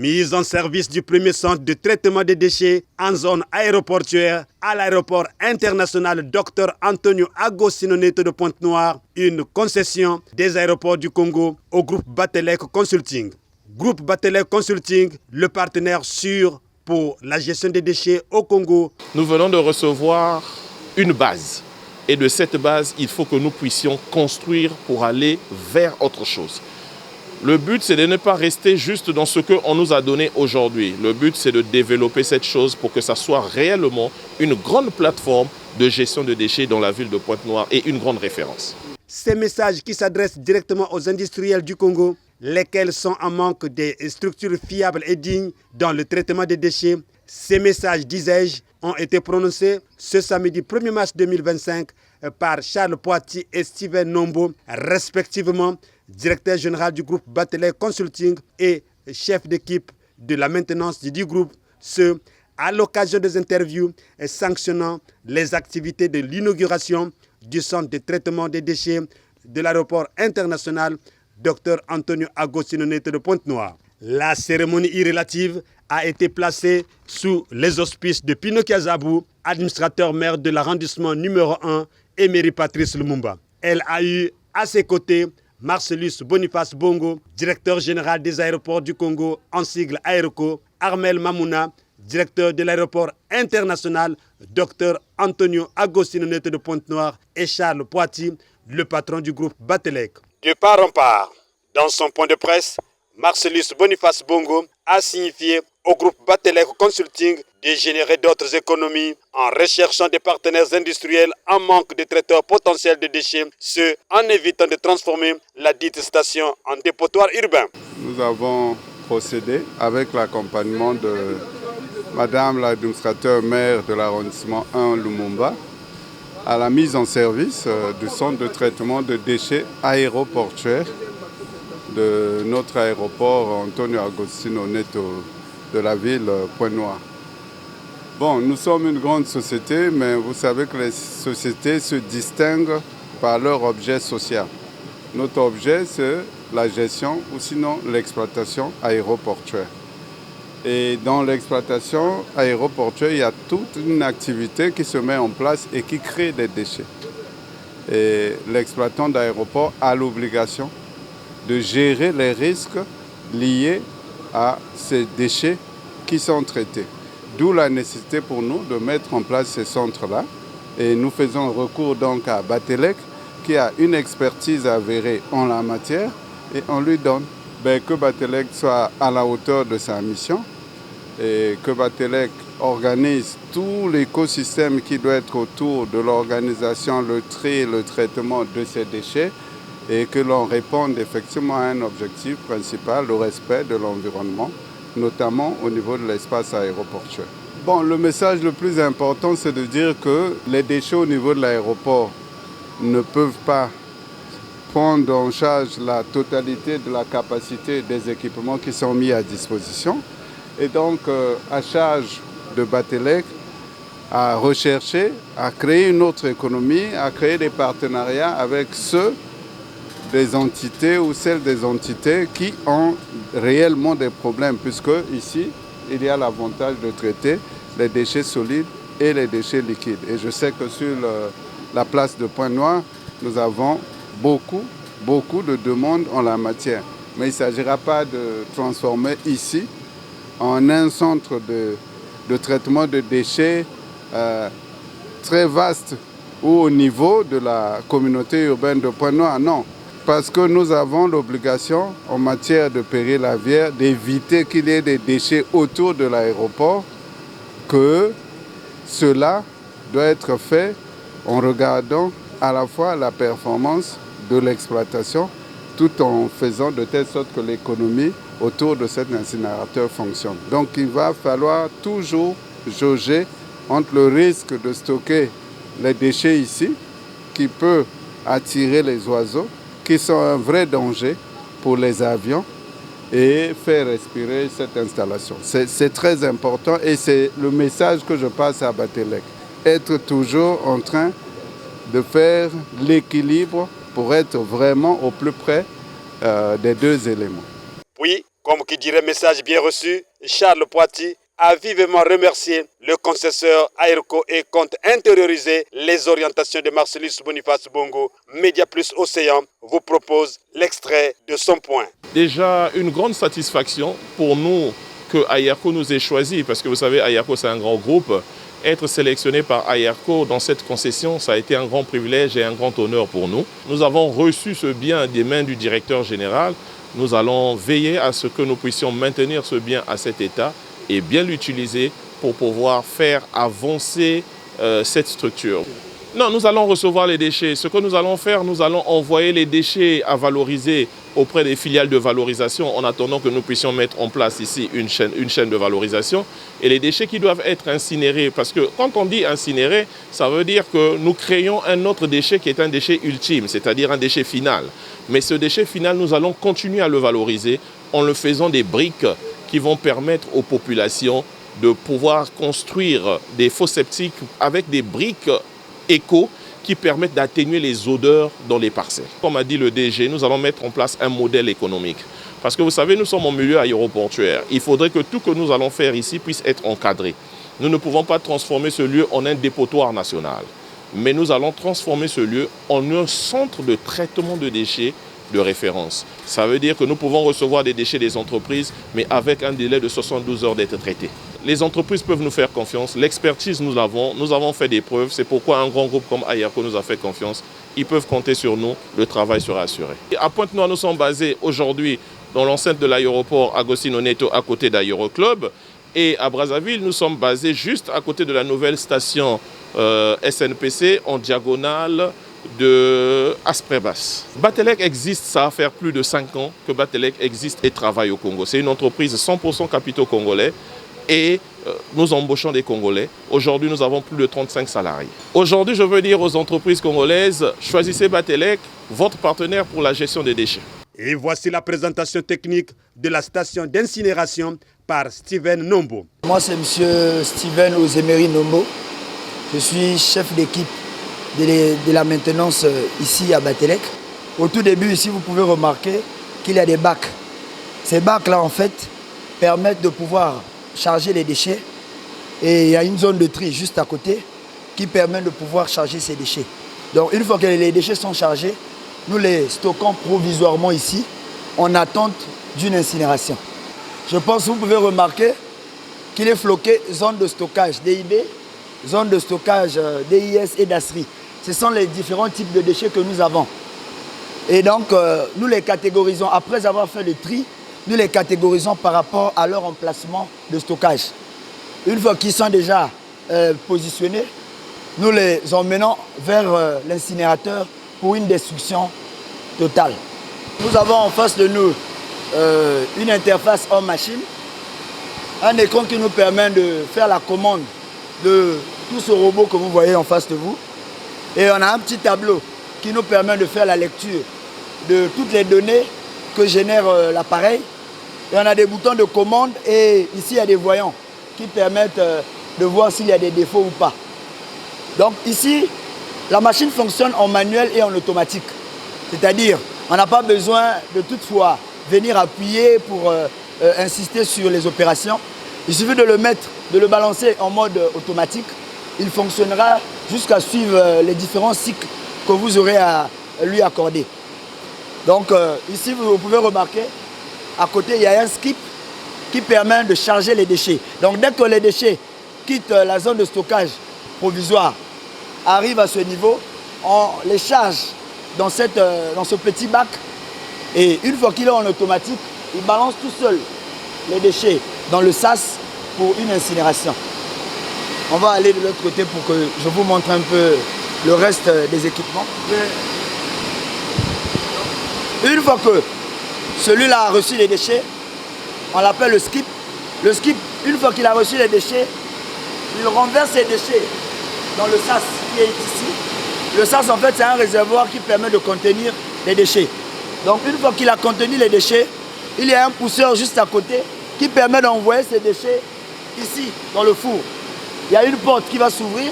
Mise en service du premier centre de traitement des déchets en zone aéroportuaire à l'aéroport international Dr Antonio Agostino Neto de Pointe-Noire, une concession des aéroports du Congo au groupe Batelec Consulting. Groupe Batelec Consulting, le partenaire sûr pour la gestion des déchets au Congo. Nous venons de recevoir une base. Et de cette base, il faut que nous puissions construire pour aller vers autre chose. Le but, c'est de ne pas rester juste dans ce qu'on nous a donné aujourd'hui. Le but, c'est de développer cette chose pour que ça soit réellement une grande plateforme de gestion de déchets dans la ville de Pointe-Noire et une grande référence. Ces messages qui s'adressent directement aux industriels du Congo, lesquels sont en manque des structures fiables et dignes dans le traitement des déchets. Ces messages, disais-je, ont été prononcés ce samedi 1er mars 2025 par Charles Poitier et Steven Nombo, respectivement directeur général du groupe Batelec Consulting et chef d'équipe de la maintenance du groupe, ce à l'occasion des interviews sanctionnant les activités de l'inauguration du centre de traitement des déchets de l'aéroport international Dr Antonio Agostino Neto de Pointe-Noire. La cérémonie irrélative a été placée sous les auspices de Pino Kiazabou, administrateur maire de l'arrondissement numéro 1, Emery Patrice Lumumba. Elle a eu à ses côtés Marcellus Boniface Bongo, directeur général des aéroports du Congo en sigle Aéroco, Armel Mamouna, directeur de l'aéroport international Dr Antonio Agostino Neto de Pointe-Noire et Charles Poitier, le patron du groupe Batelec. De part en part, dans son point de presse, Marcellus Boniface Bongo a signifié au groupe Batelec Consulting de générer d'autres économies en recherchant des partenaires industriels en manque de traiteurs potentiels de déchets, ce en évitant de transformer la dite station en dépotoir urbain. Nous avons procédé avec l'accompagnement de Madame l'administrateur maire de l'arrondissement 1 Lumumba à la mise en service du centre de traitement de déchets aéroportuaires de notre aéroport Antonio Agostino Neto de la ville Pointe-Noire. Bon, nous sommes une grande société, mais vous savez que les sociétés se distinguent par leur objet social. Notre objet, c'est la gestion ou sinon l'exploitation aéroportuaire. Et dans l'exploitation aéroportuaire, il y a toute une activité qui se met en place et qui crée des déchets. Et l'exploitant d'aéroport a l'obligation de gérer les risques liés à ces déchets qui sont traités. D'où la nécessité pour nous de mettre en place ces centres-là. Et nous faisons recours donc à Batelec, qui a une expertise avérée en la matière, et on lui donne que Batelec soit à la hauteur de sa mission et que Batelec organise tout l'écosystème qui doit être autour de l'organisation, le tri et le traitement de ces déchets, et que l'on réponde effectivement à un objectif principal, le respect de l'environnement, notamment au niveau de l'espace aéroportuaire. Bon, le message le plus important, c'est de dire que les déchets au niveau de l'aéroport ne peuvent pas prendre en charge la totalité de la capacité des équipements qui sont mis à disposition. Et donc, à charge de Batelec, à rechercher, à créer une autre économie, à créer des partenariats avec ceux des entités ou celles des entités qui ont réellement des problèmes, puisque ici, il y a l'avantage de traiter les déchets solides et les déchets liquides. Et je sais que sur la place de Pointe-Noire, nous avons beaucoup de demandes en la matière. Mais il ne s'agira pas de transformer ici en un centre de traitement de déchets très vaste ou au niveau de la communauté urbaine de Pointe-Noire. Non. Parce que nous avons l'obligation, en matière de péril aviaire, d'éviter qu'il y ait des déchets autour de l'aéroport, que cela doit être fait en regardant à la fois la performance de l'exploitation, tout en faisant de telle sorte que l'économie autour de cet incinérateur fonctionne. Donc il va falloir toujours jauger entre le risque de stocker les déchets ici, qui peut attirer les oiseaux, qui sont un vrai danger pour les avions, et faire respirer cette installation. C'est très important et c'est le message que je passe à Batelec. Être toujours en train de faire l'équilibre pour être vraiment au plus près des deux éléments. Puis, Comme qui dirait message bien reçu, Charles Poiti a vivement remercié le concesseur Aerco et compte intérioriser les orientations de Marcellus Boniface Bongo. Média Plus Océan vous propose l'extrait de son point. Déjà, une grande satisfaction pour nous que Aerco nous ait choisi, parce que vous savez, Aerco c'est un grand groupe. Être sélectionné par Aerco dans cette concession, ça a été un grand privilège et un grand honneur pour nous. Nous avons reçu ce bien des mains du directeur général. Nous allons veiller à ce que nous puissions maintenir ce bien à cet état et bien l'utiliser pour pouvoir faire avancer cette structure. Non, nous allons recevoir les déchets. Ce que nous allons faire, nous allons envoyer les déchets à valoriser auprès des filiales de valorisation en attendant que nous puissions mettre en place ici une chaîne de valorisation. Et les déchets qui doivent être incinérés, parce que quand on dit incinérer, ça veut dire que nous créons un autre déchet qui est un déchet ultime, c'est-à-dire un déchet final. Mais ce déchet final, nous allons continuer à le valoriser en le faisant des briques qui vont permettre aux populations de pouvoir construire des fosses septiques avec des briques éco qui permettent d'atténuer les odeurs dans les parcelles. Comme a dit le DG, nous allons mettre en place un modèle économique. Parce que vous savez, nous sommes en milieu aéroportuaire. Il faudrait que tout ce que nous allons faire ici puisse être encadré. Nous ne pouvons pas transformer ce lieu en un dépotoir national. Mais nous allons transformer ce lieu en un centre de traitement de déchets de référence. Ça veut dire que nous pouvons recevoir des déchets des entreprises, mais avec un délai de 72 heures d'être traités. Les entreprises peuvent nous faire confiance, l'expertise nous l'avons, nous avons fait des preuves, c'est pourquoi un grand groupe comme Aerco nous a fait confiance. Ils peuvent compter sur nous, le travail sera assuré. Et à Pointe-Noire, nous sommes basés aujourd'hui dans l'enceinte de l'aéroport Agostino Neto à côté d'Aéroclub. Et à Brazzaville, nous sommes basés juste à côté de la nouvelle station SNPC en diagonale de Asprébas. Batelec existe, ça va faire plus de 5 ans que Batelec existe et travaille au Congo. C'est une entreprise 100% capitaux congolais et nous embauchons des Congolais. Aujourd'hui, nous avons plus de 35 salariés. Aujourd'hui, je veux dire aux entreprises congolaises, choisissez Batelec, votre partenaire pour la gestion des déchets. Et voici la présentation technique de la station d'incinération par Steven Nombo. Moi, c'est M. Steven Ozemery Nombo. Je suis chef d'équipe de la maintenance ici à Batelec. Au tout début, ici, vous pouvez remarquer qu'il y a des bacs. Ces bacs-là, en fait, permettent de pouvoir charger les déchets. Et il y a une zone de tri juste à côté qui permet de pouvoir charger ces déchets. Donc, une fois que les déchets sont chargés, nous les stockons provisoirement ici en attente d'une incinération. Je pense que vous pouvez remarquer qu'il est floqué zone de stockage DIB, zone de stockage DIS et DASRI. Ce sont les différents types de déchets que nous avons. Et donc, nous les catégorisons, après avoir fait le tri, nous les catégorisons par rapport à leur emplacement de stockage. Une fois qu'ils sont déjà positionnés, nous les emmenons vers l'incinérateur pour une destruction totale. Nous avons en face de nous une interface homme-machine, un écran qui nous permet de faire la commande de tout ce robot que vous voyez en face de vous. Et on a un petit tableau qui nous permet de faire la lecture de toutes les données que génère l'appareil. Et on a des boutons de commande et ici il y a des voyants qui permettent de voir s'il y a des défauts ou pas. Donc ici, la machine fonctionne en manuel et en automatique. C'est-à-dire, on n'a pas besoin de toutefois venir appuyer pour insister sur les opérations. Il suffit de le mettre, de le balancer en mode automatique. Il fonctionnera jusqu'à suivre les différents cycles que vous aurez à lui accorder. Donc ici, vous pouvez remarquer, à côté, il y a un skip qui permet de charger les déchets. Donc dès que les déchets quittent la zone de stockage provisoire, arrivent à ce niveau, on les charge dans ce petit bac. Et une fois qu'il est en automatique, il balance tout seul les déchets dans le sas pour une incinération. On va aller de l'autre côté pour que je vous montre un peu le reste des équipements. Une fois que celui-là a reçu les déchets, on l'appelle le skip. Le skip, une fois qu'il a reçu les déchets, il renverse ses déchets dans le sas qui est ici. Le sas, en fait, c'est un réservoir qui permet de contenir les déchets. Donc, une fois qu'il a contenu les déchets, il y a un pousseur juste à côté qui permet d'envoyer ces déchets ici, dans le four. Il y a une porte qui va s'ouvrir,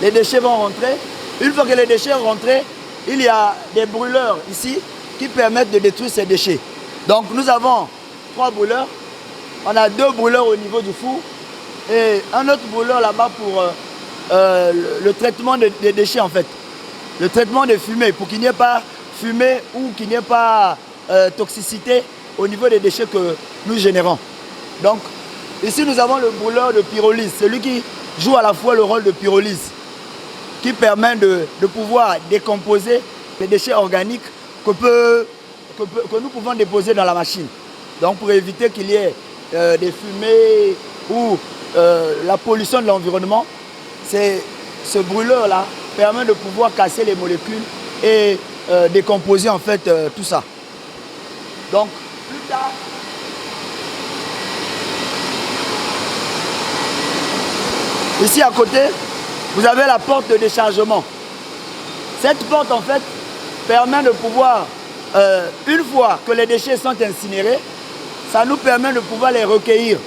les déchets vont rentrer. Une fois que les déchets sont rentrés, il y a des brûleurs ici qui permettent de détruire ces déchets. Donc nous avons 3 brûleurs. On a 2 brûleurs au niveau du four et un autre brûleur là-bas pour le traitement des déchets en fait. Le traitement des fumées pour qu'il n'y ait pas fumée ou qu'il n'y ait pas toxicité au niveau des déchets que nous générons. Donc ici nous avons le brûleur de pyrolyse, celui qui joue à la fois le rôle de pyrolyse, qui permet de pouvoir décomposer les déchets organiques que nous pouvons déposer dans la machine. Donc pour éviter qu'il y ait des fumées ou la pollution de l'environnement, ce brûleur-là permet de pouvoir casser les molécules et décomposer en fait tout ça. Donc plus tard, ici à côté, vous avez la porte de déchargement. Cette porte en fait permet de pouvoir, une fois que les déchets sont incinérés, ça nous permet de pouvoir les recueillir.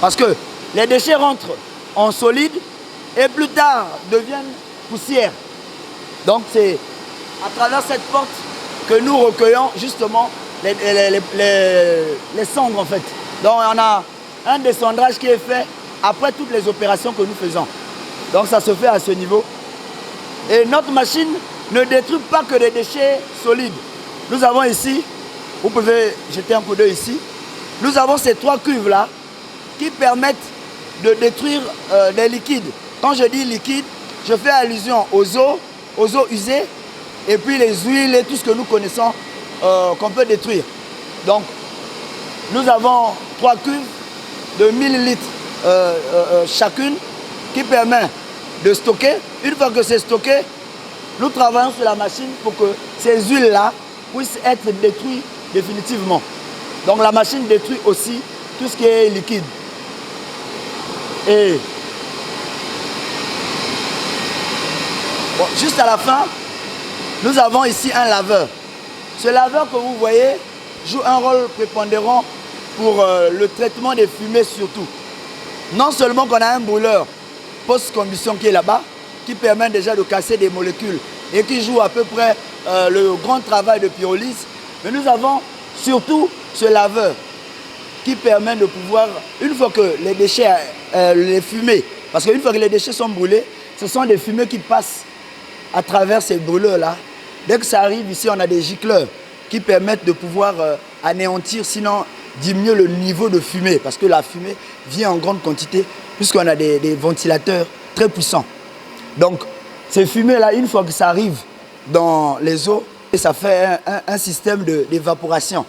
Parce que les déchets rentrent en solide et plus tard deviennent poussière. Donc c'est à travers cette porte que nous recueillons justement les cendres en fait. Donc on a un descendrage qui est fait après toutes les opérations que nous faisons. Donc ça se fait à ce niveau. Et notre machine ne détruit pas que des déchets solides. Nous avons ici, vous pouvez jeter un coup d'œil ici, nous avons ces 3 cuves là qui permettent de détruire des liquides. Quand je dis liquide, je fais allusion aux eaux usées et puis les huiles et tout ce que nous connaissons qu'on peut détruire. Donc nous avons 3 cuves de 1000 litres chacune qui permet de stocker. Une fois que c'est stocké, nous travaillons sur la machine pour que ces huiles-là puissent être détruites définitivement. Donc la machine détruit aussi tout ce qui est liquide. Et bon, juste à la fin, nous avons ici un laveur. Ce laveur que vous voyez joue un rôle prépondérant pour le traitement des fumées surtout. Non seulement qu'on a un brûleur post-combustion qui est là-bas, qui permet déjà de casser des molécules et qui joue à peu près le grand travail de pyrolyse, mais nous avons surtout ce laveur qui permet de pouvoir, une fois que les déchets, les fumées, parce qu'une fois que les déchets sont brûlés, ce sont des fumées qui passent à travers ces brûleurs-là. Dès que ça arrive ici, on a des gicleurs qui permettent de pouvoir anéantir, sinon diminuer le niveau de fumée, parce que la fumée vient en grande quantité, puisqu'on a des ventilateurs très puissants. Donc, ces fumées-là, une fois que ça arrive dans les eaux, ça fait un système d'évaporation.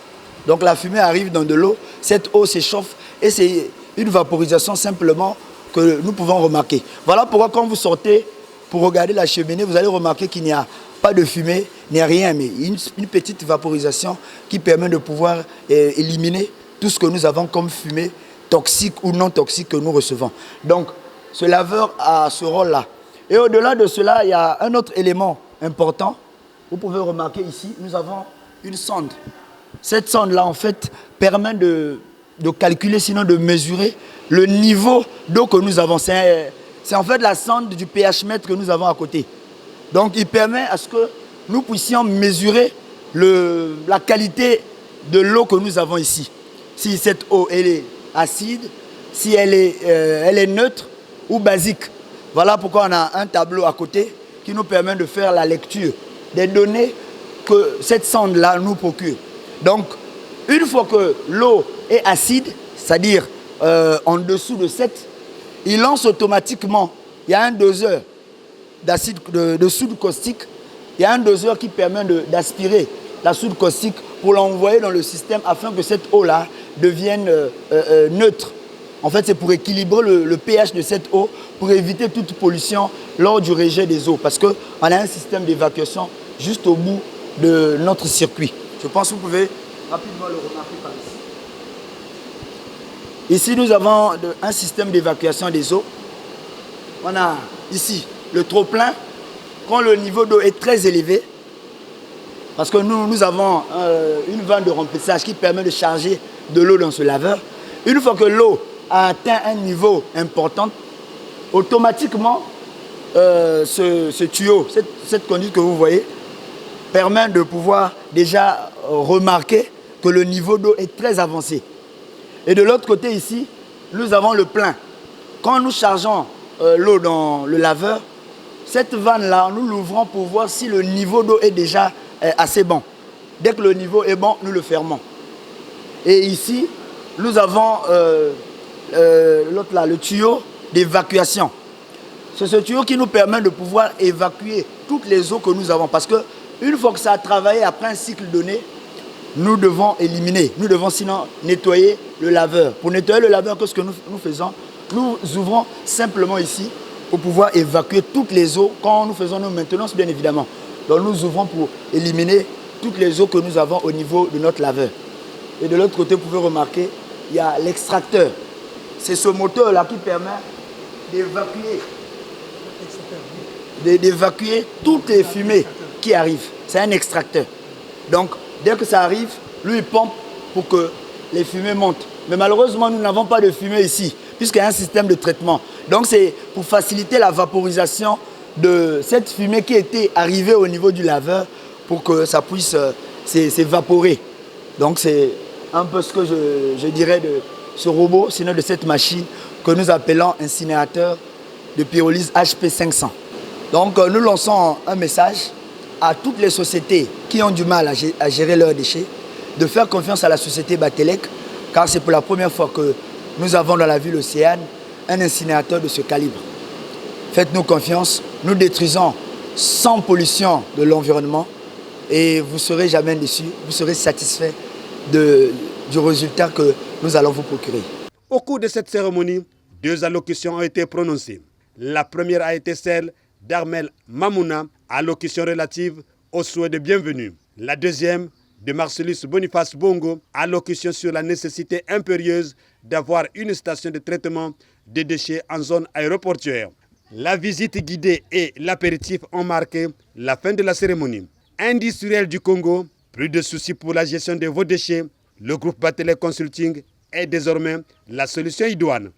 Donc, la fumée arrive dans de l'eau, cette eau s'échauffe et c'est une vaporisation simplement que nous pouvons remarquer. Voilà pourquoi quand vous sortez pour regarder la cheminée, vous allez remarquer qu'il n'y a pas de fumée, ni rien, mais une petite vaporisation qui permet de pouvoir éliminer tout ce que nous avons comme fumée, toxique ou non toxique que nous recevons. Donc, ce laveur a ce rôle-là. Et au-delà de cela, il y a un autre élément important. Vous pouvez remarquer ici, nous avons une sonde. Cette sonde-là, en fait, permet de calculer, sinon de mesurer le niveau d'eau que nous avons. C'est en fait la sonde du pH mètre que nous avons à côté. Donc, il permet à ce que nous puissions mesurer la qualité de l'eau que nous avons ici. Si cette eau, elle est acide, si elle est neutre ou basique. Voilà pourquoi on a un tableau à côté qui nous permet de faire la lecture des données que cette sonde-là nous procure. Donc, une fois que l'eau est acide, c'est-à-dire en dessous de 7, il lance automatiquement, il y a un doseur de soude caustique, il y a un doseur qui permet d'aspirer la soude caustique pour l'envoyer dans le système afin que cette eau-là devienne neutre. En fait, c'est pour équilibrer le pH de cette eau, pour éviter toute pollution lors du rejet des eaux. Parce qu'on a un système d'évacuation juste au bout de notre circuit. Je pense que vous pouvez rapidement le remarquer par ici. Ici, nous avons un système d'évacuation des eaux. On a ici le trop-plein, quand le niveau d'eau est très élevé, parce que nous avons une vanne de remplissage qui permet de charger de l'eau dans ce laveur. Une fois que l'eau a atteint un niveau important, automatiquement, ce tuyau, cette conduite que vous voyez, permet de pouvoir déjà remarquer que le niveau d'eau est très avancé. Et de l'autre côté ici, nous avons le plein. Quand nous chargeons l'eau dans le laveur, cette vanne-là, nous l'ouvrons pour voir si le niveau d'eau est déjà assez bon. Dès que le niveau est bon, nous le fermons. Et ici, nous avons l'autre là, le tuyau d'évacuation. C'est ce tuyau qui nous permet de pouvoir évacuer toutes les eaux que nous avons. Parce qu'une fois que ça a travaillé après un cycle donné, nous devons éliminer. Nous devons sinon nettoyer le laveur. Pour nettoyer le laveur, qu'est-ce que nous faisons? Nous ouvrons simplement ici pour pouvoir évacuer toutes les eaux quand nous faisons nos maintenances, bien évidemment. Donc nous ouvrons pour éliminer toutes les eaux que nous avons au niveau de notre laveur. Et de l'autre côté, vous pouvez remarquer, il y a l'extracteur. C'est ce moteur-là qui permet d'évacuer toutes les fumées qui arrivent. C'est un extracteur. Donc, dès que ça arrive, lui, il pompe pour que les fumées montent. Mais malheureusement, nous n'avons pas de fumée ici, puisqu'il y a un système de traitement. Donc, c'est pour faciliter la vaporisation de cette fumée qui était arrivée au niveau du laveur pour que ça puisse s'évaporer. Donc, c'est un peu ce que je dirais de ce robot, sinon de cette machine que nous appelons incinérateur de pyrolyse HP500. Donc, nous lançons un message à toutes les sociétés qui ont du mal à gérer leurs déchets, de faire confiance à la société Batelec, car c'est pour la première fois que nous avons dans la ville Océane un incinérateur de ce calibre. Faites-nous confiance, nous détruisons sans pollution de l'environnement et vous ne serez jamais déçus, vous serez satisfaits du résultat que nous allons vous procurer. Au cours de cette cérémonie, 2 allocutions ont été prononcées. La première a été celle d'Armel Mamouna, allocution relative au souhait de bienvenue. La deuxième, de Marcellus Boniface Bongo, allocution sur la nécessité impérieuse d'avoir une station de traitement des déchets en zone aéroportuaire. La visite guidée et l'apéritif ont marqué la fin de la cérémonie. Industriel du Congo, plus de soucis pour la gestion de vos déchets, le groupe Batelec Consulting est désormais la solution idoine.